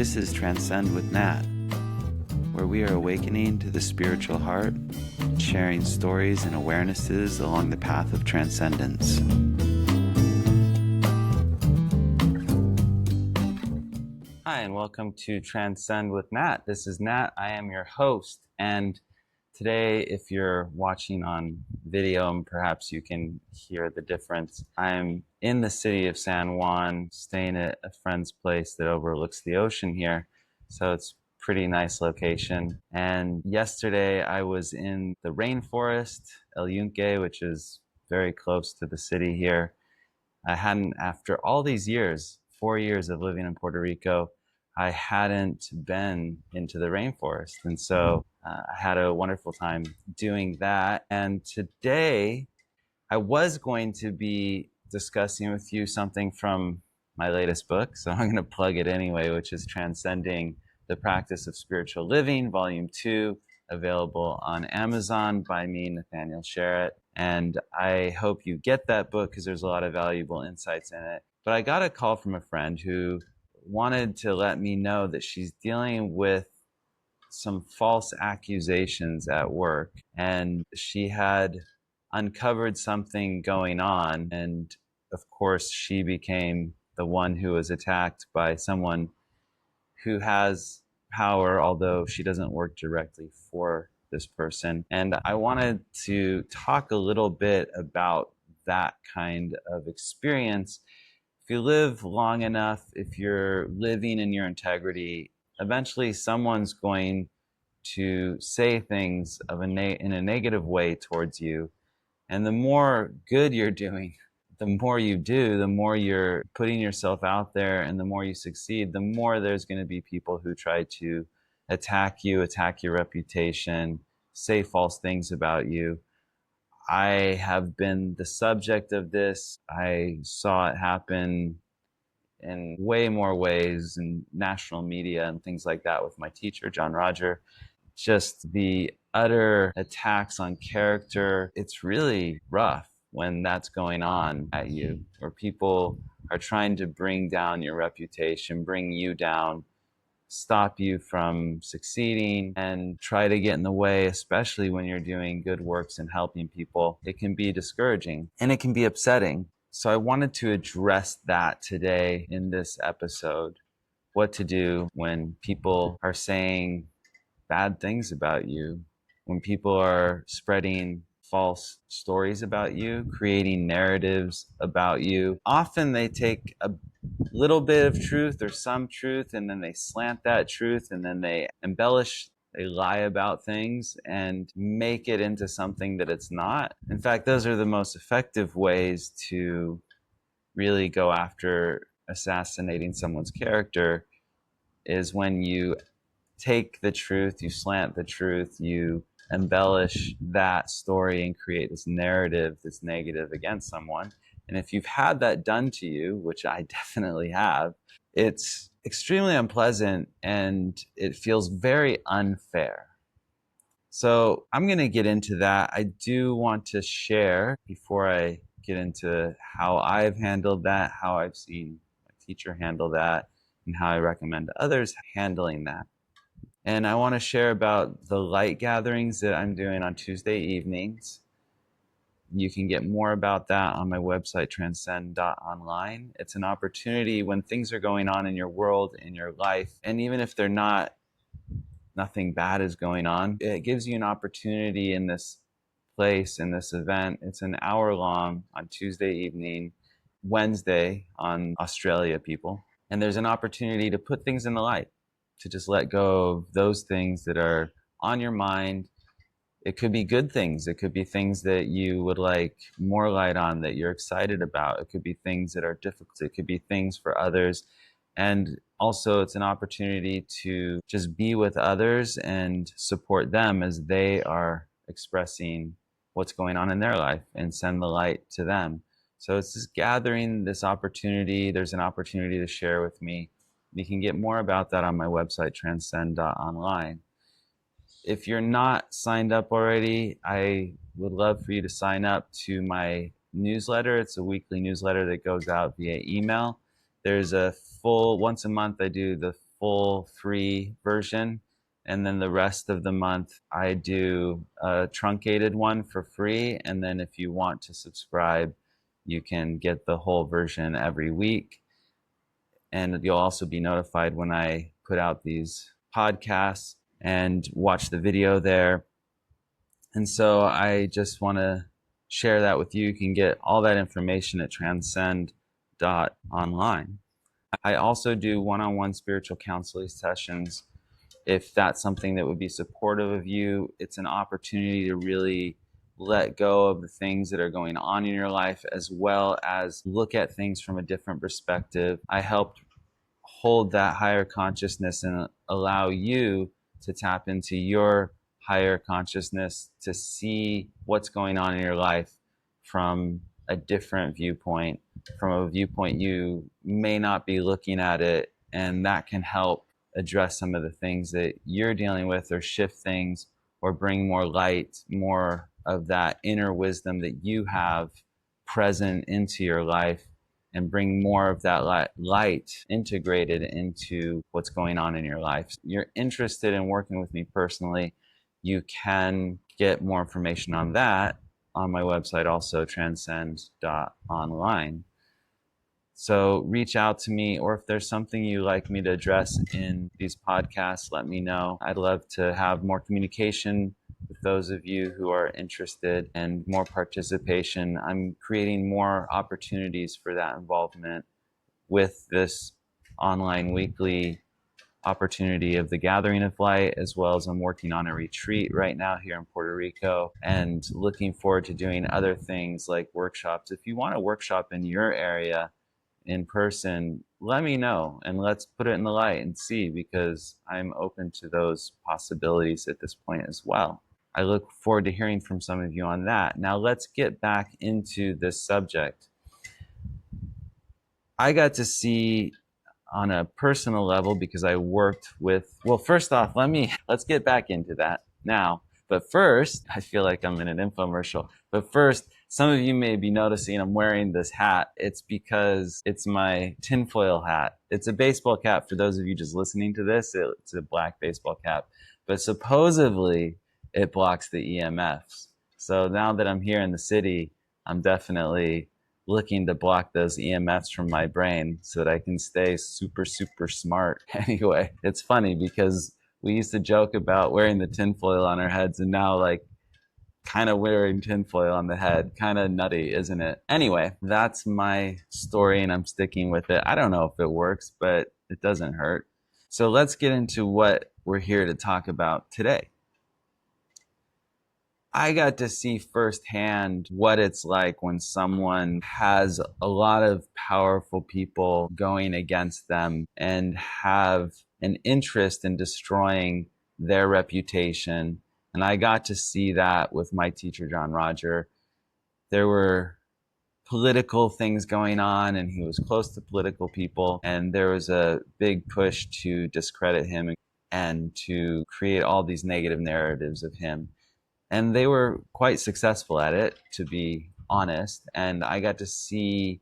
This is Transcend with Nat, where we are awakening to the spiritual heart, sharing stories and awarenesses along the path of transcendence. Hi, and welcome to Transcend with Nat. This is Nat. I am your host, and today, if you're watching on video, and perhaps you can hear the difference, I'm in the city of San Juan, staying at a friend's place that overlooks the ocean here. So it's a pretty nice location. And yesterday I was in the rainforest, El Yunque, which is very close to the city here. I hadn't, after all these years, 4 years of living in Puerto Rico, I hadn't been into the rainforest. And so I had a wonderful time doing that. And today I was going to be discussing with you something from my latest book. So I'm going to plug it anyway, which is Transcending the Practice of Spiritual Living, Volume 2, available on Amazon by me, Nathaniel Sherritt. And I hope you get that book because there's a lot of valuable insights in it. But I got a call from a friend who wanted to let me know that she's dealing with some false accusations at work, and she had uncovered something going on, and of course she became the one who was attacked by someone who has power, although she doesn't work directly for this person. And I wanted to talk a little bit about that kind of experience. If you live long enough, if you're living in your integrity, eventually someone's going to say things in a negative way towards you. And the more good you're doing, the more you do, the more you're putting yourself out there, and the more you succeed, the more there's going to be people who try to attack you, attack your reputation, say false things about you. I have been the subject of this. I saw it happen in way more ways in national media and things like that with my teacher, John Roger. Just the utter attacks on character. It's really rough when that's going on at you, where people are trying to bring down your reputation, bring you down, stop you from succeeding, and try to get in the way, especially when you're doing good works and helping people. It can be discouraging and it can be upsetting. So I wanted to address that today in this episode. What to do when people are saying bad things about you, when people are spreading false stories about you, creating narratives about you. Often they take a little bit of truth or some truth, and then they slant that truth, and then they embellish, they lie about things and make it into something that it's not. In fact, those are the most effective ways to really go after assassinating someone's character, is when you take the truth, you slant the truth, you embellish that story and create this narrative that's negative against someone. And if you've had that done to you, which I definitely have, it's extremely unpleasant and it feels very unfair. So I'm going to get into that. I do want to share, before I get into how I've handled that, how I've seen my teacher handle that, and how I recommend others handling that. And I want to share about the light gatherings that I'm doing on Tuesday evenings. You can get more about that on my website, transcend.online. It's an opportunity when things are going on in your world, in your life, and even if they're not, nothing bad is going on, it gives you an opportunity in this place, in this event. It's an hour long on Tuesday evening, Wednesday on Australia people. And there's an opportunity to put things in the light, to just let go of those things that are on your mind. It could be good things. It could be things that you would like more light on, that you're excited about. It could be things that are difficult. It could be things for others. And also it's an opportunity to just be with others and support them as they are expressing what's going on in their life and send the light to them. So it's just gathering this opportunity. There's an opportunity to share with me. You can get more about that on my website, transcend.online. If you're not signed up already, I would love for you to sign up to my newsletter. It's a weekly newsletter that goes out via email. There's a full, once a month, I do the full free version. And then the rest of the month, I do a truncated one for free. And then if you want to subscribe, you can get the whole version every week. And you'll also be notified when I put out these podcasts and watch the video there. And so I just want to share that with you. You can get all that information at transcend.online. I also do one-on-one spiritual counseling sessions. If that's something that would be supportive of you, it's an opportunity to really let go of the things that are going on in your life, as well as look at things from a different perspective. I help hold that higher consciousness and allow you to tap into your higher consciousness to see what's going on in your life from a different viewpoint, from a viewpoint you may not be looking at it. And that can help address some of the things that you're dealing with, or shift things, or bring more light, more of that inner wisdom that you have present into your life, and bring more of that light integrated into what's going on in your life. If you're interested in working with me personally, you can get more information on that on my website, also transcend.online. So reach out to me, or if there's something you'd like me to address in these podcasts, let me know. I'd love to have more communication with those of you who are interested, and more participation. I'm creating more opportunities for that involvement with this online weekly opportunity of the Gathering of Light, as well as I'm working on a retreat right now here in Puerto Rico, and looking forward to doing other things like workshops. If you want a workshop in your area in person, let me know and let's put it in the light and see, because I'm open to those possibilities at this point as well. I look forward to hearing from some of you on that. Now let's get back into this subject. I got to see on a personal level, because I worked with, well, first off, let's get back into that now. But first, I feel like I'm in an infomercial. But first, some of you may be noticing I'm wearing this hat. It's because it's my tinfoil hat. It's a baseball cap for those of you just listening to this. It's a black baseball cap. But supposedly, it blocks the EMFs. So now that I'm here in the city, I'm definitely looking to block those EMFs from my brain so that I can stay super, super smart. Anyway, it's funny because we used to joke about wearing the tinfoil on our heads, and now like kind of wearing tinfoil on the head. Kind of nutty, isn't it? Anyway, that's my story and I'm sticking with it. I don't know if it works, but it doesn't hurt. So let's get into what we're here to talk about today. I got to see firsthand what it's like when someone has a lot of powerful people going against them and have an interest in destroying their reputation. And I got to see that with my teacher, John Roger. There were political things going on, and he was close to political people. And there was a big push to discredit him and to create all these negative narratives of him. And they were quite successful at it, to be honest. And I got to see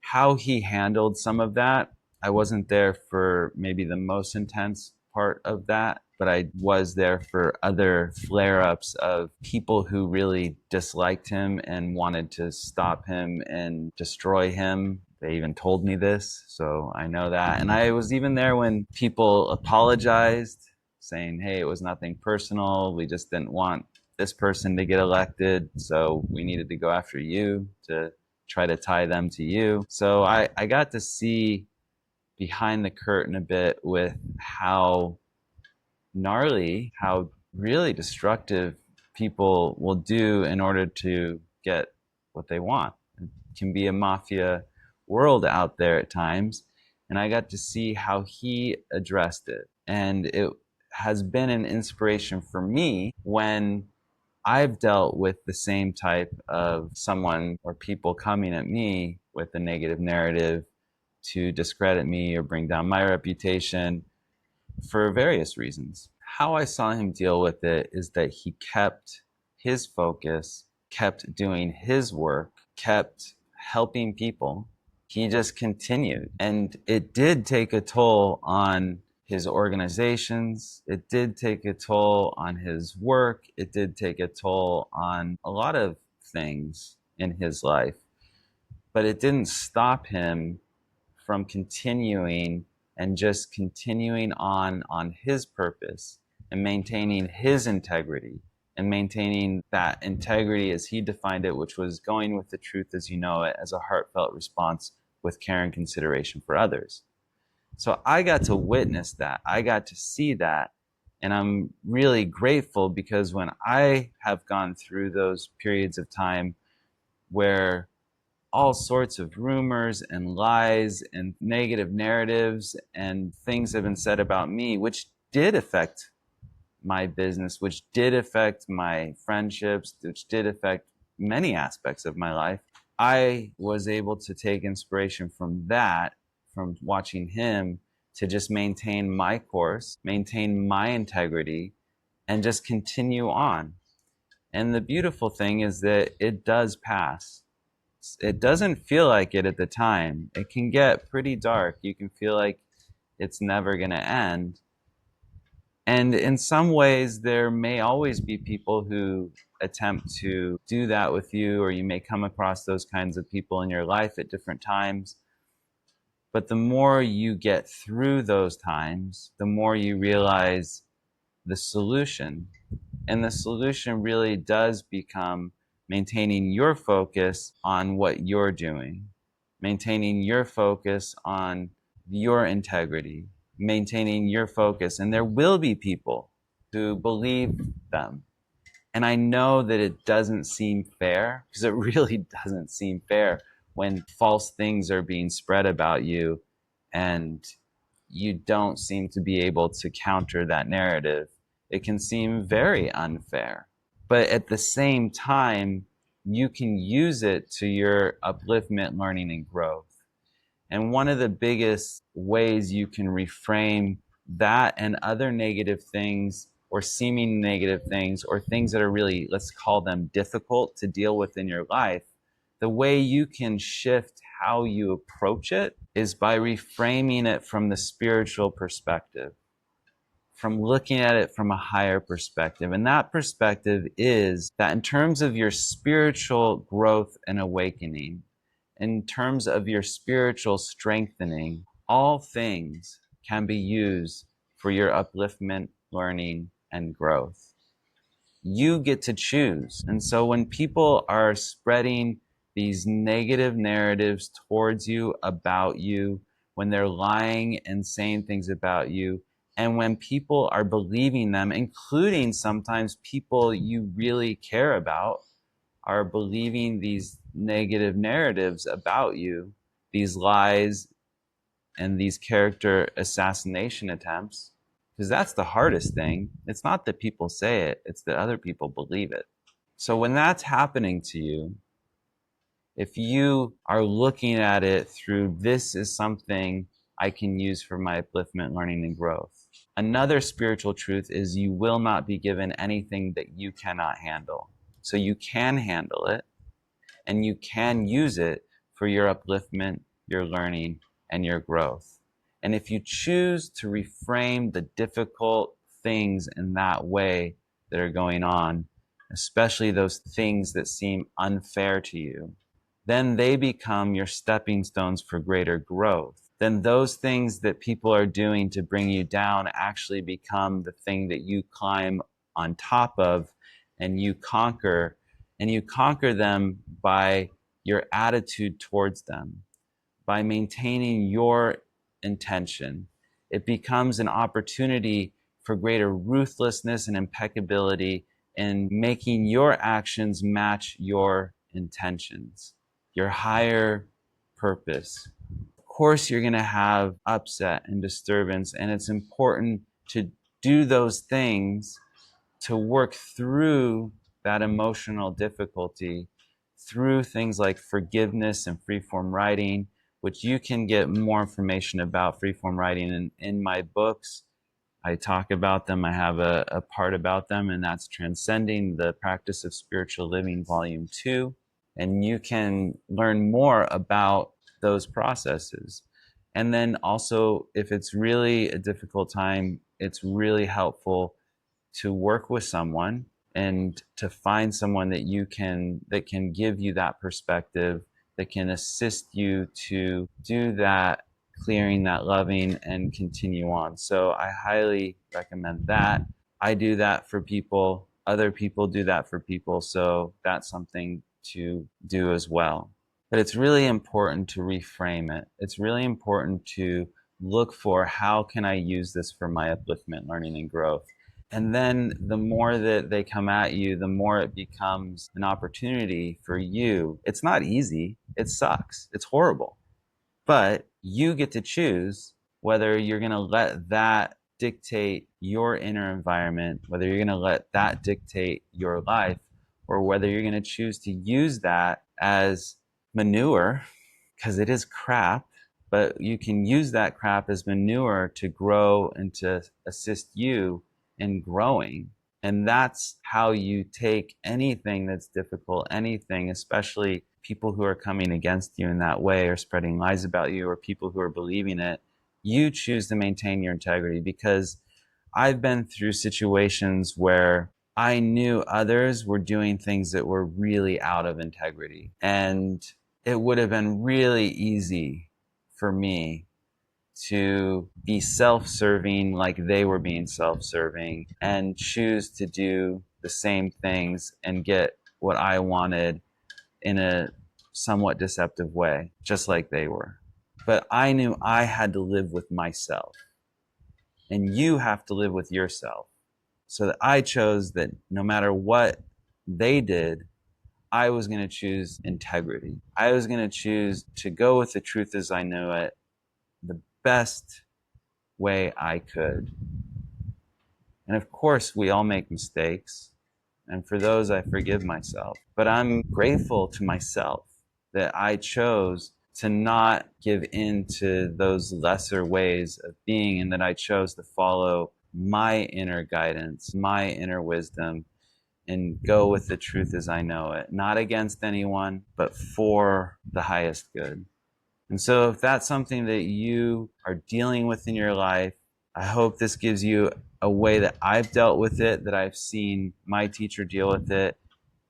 how he handled some of that. I wasn't there for maybe the most intense part of that, but I was there for other flare-ups of people who really disliked him and wanted to stop him and destroy him. They even told me this, so I know that. And I was even there when people apologized, saying, hey, it was nothing personal. We just didn't want this person to get elected, so we needed to go after you to try to tie them to you. So I got to see behind the curtain a bit with how gnarly, how really destructive people will do in order to get what they want. It can be a mafia world out there at times. And I got to see how he addressed it. And it has been an inspiration for me when I've dealt with the same type of someone or people coming at me with a negative narrative to discredit me or bring down my reputation for various reasons. How I saw him deal with it is that he kept his focus, kept doing his work, kept helping people. He just continued. And it did take a toll on his organizations. It did take a toll on his work. It did take a toll on a lot of things in his life, but it didn't stop him from continuing and just continuing on his purpose and maintaining his integrity and maintaining that integrity as he defined it, which was going with the truth as you know it, as a heartfelt response with care and consideration for others. So I got to witness that. I got to see that. And I'm really grateful because when I have gone through those periods of time where all sorts of rumors and lies and negative narratives and things have been said about me, which did affect my business, which did affect my friendships, which did affect many aspects of my life. I was able to take inspiration from that, from watching him, to just maintain my course, maintain my integrity, and just continue on. And the beautiful thing is that it does pass. It doesn't feel like it at the time. It can get pretty dark. You can feel like it's never going to end. And in some ways, there may always be people who attempt to do that with you, or you may come across those kinds of people in your life at different times. But the more you get through those times, the more you realize the solution. And the solution really does become maintaining your focus on what you're doing, maintaining your focus on your integrity, maintaining your focus. And there will be people who believe them. And I know that it doesn't seem fair, because it really doesn't seem fair when false things are being spread about you and you don't seem to be able to counter that narrative. It can seem very unfair. But at the same time, you can use it to your upliftment, learning, and growth. And one of the biggest ways you can reframe that and other negative things, or seeming negative things, or things that are really, let's call them difficult to deal with in your life, the way you can shift how you approach it is by reframing it from the spiritual perspective, from looking at it from a higher perspective. And that perspective is that in terms of your spiritual growth and awakening, in terms of your spiritual strengthening, all things can be used for your upliftment, learning, and growth. You get to choose. And so when people are spreading these negative narratives towards you, about you, when they're lying and saying things about you, and when people are believing them, including sometimes people you really care about, are believing these negative narratives about you, these lies and these character assassination attempts, because that's the hardest thing. It's not that people say it, it's that other people believe it. So when that's happening to you, if you are looking at it through, this is something I can use for my upliftment, learning, and growth. Another spiritual truth is you will not be given anything that you cannot handle. So you can handle it, and you can use it for your upliftment, your learning, and your growth. And if you choose to reframe the difficult things in that way that are going on, especially those things that seem unfair to you, then they become your stepping stones for greater growth. Then those things that people are doing to bring you down actually become the thing that you climb on top of and you conquer. And you conquer them by your attitude towards them, by maintaining your intention. It becomes an opportunity for greater ruthlessness and impeccability in making your actions match your intentions, your higher purpose. Of course, you're going to have upset and disturbance, and it's important to do those things to work through that emotional difficulty through things like forgiveness and freeform writing, which you can get more information about freeform writing in my books. I talk about them. I have a part about them, and that's Transcending the Practice of Spiritual Living, Volume 2. And you can learn more about those processes. And then also, if it's really a difficult time, it's really helpful to work with someone and to find someone that can give you that perspective, that can assist you to do that clearing, that loving, and continue on. So I highly recommend that. I do that for people, other people do that for people, so that's something to do as well. But it's really important to reframe it. It's really important to look for, how can I use this for my upliftment, learning, and growth? And then the more that they come at you, the more it becomes an opportunity for you. It's not easy. It sucks. It's horrible. But you get to choose whether you're going to let that dictate your inner environment, whether you're going to let that dictate your life, or whether you're going to choose to use that as manure, because it is crap, but you can use that crap as manure to grow and to assist you in growing. And that's how you take anything that's difficult, anything, especially people who are coming against you in that way, or spreading lies about you, or people who are believing it. You choose to maintain your integrity, because I've been through situations where I knew others were doing things that were really out of integrity. And it would have been really easy for me to be self-serving like they were being self-serving, and choose to do the same things and get what I wanted in a somewhat deceptive way, just like they were. But I knew I had to live with myself, and you have to live with yourself. So that I chose that no matter what they did, I was going to choose integrity. I was going to choose to go with the truth as I knew it, the best way I could. And of course, we all make mistakes. And for those, I forgive myself. But I'm grateful to myself that I chose to not give in to those lesser ways of being, and that I chose to follow my inner guidance, my inner wisdom, and go with the truth as I know it, not against anyone, but for the highest good. And so if that's something that you are dealing with in your life, I hope this gives you a way that I've dealt with it, that I've seen my teacher deal with it,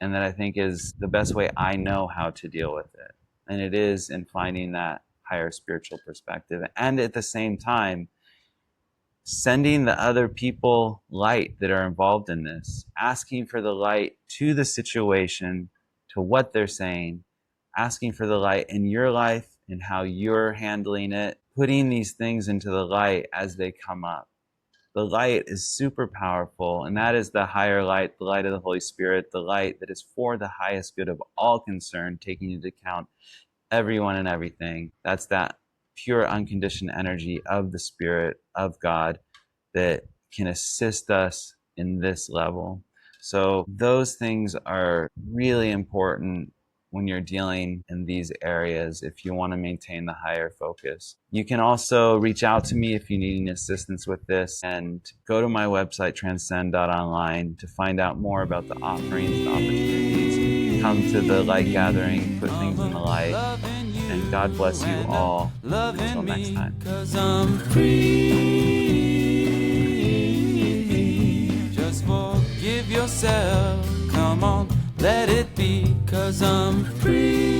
and that I think is the best way I know how to deal with it. And it is in finding that higher spiritual perspective. And at the same time, sending the other people light that are involved in this, asking for the light to the situation, to what they're saying, asking for the light in your life and how you're handling it, putting these things into the light as they come up. The light is super powerful, and that is the higher light, the light of the Holy Spirit, the light that is for the highest good of all concerned, taking into account everyone and everything. That's that pure unconditioned energy of the Spirit of God that can assist us in this level. So those things are really important when you're dealing in these areas if you want to maintain the higher focus. You can also reach out to me if you need any assistance with this, and go to my website, transcend.online, to find out more about the offerings, the opportunities. Come to the light gathering, put things in the light, and God bless you all. Until next time. 'Cause I'm free. Just forgive yourself. Come on, let it be. 'Cause I'm free.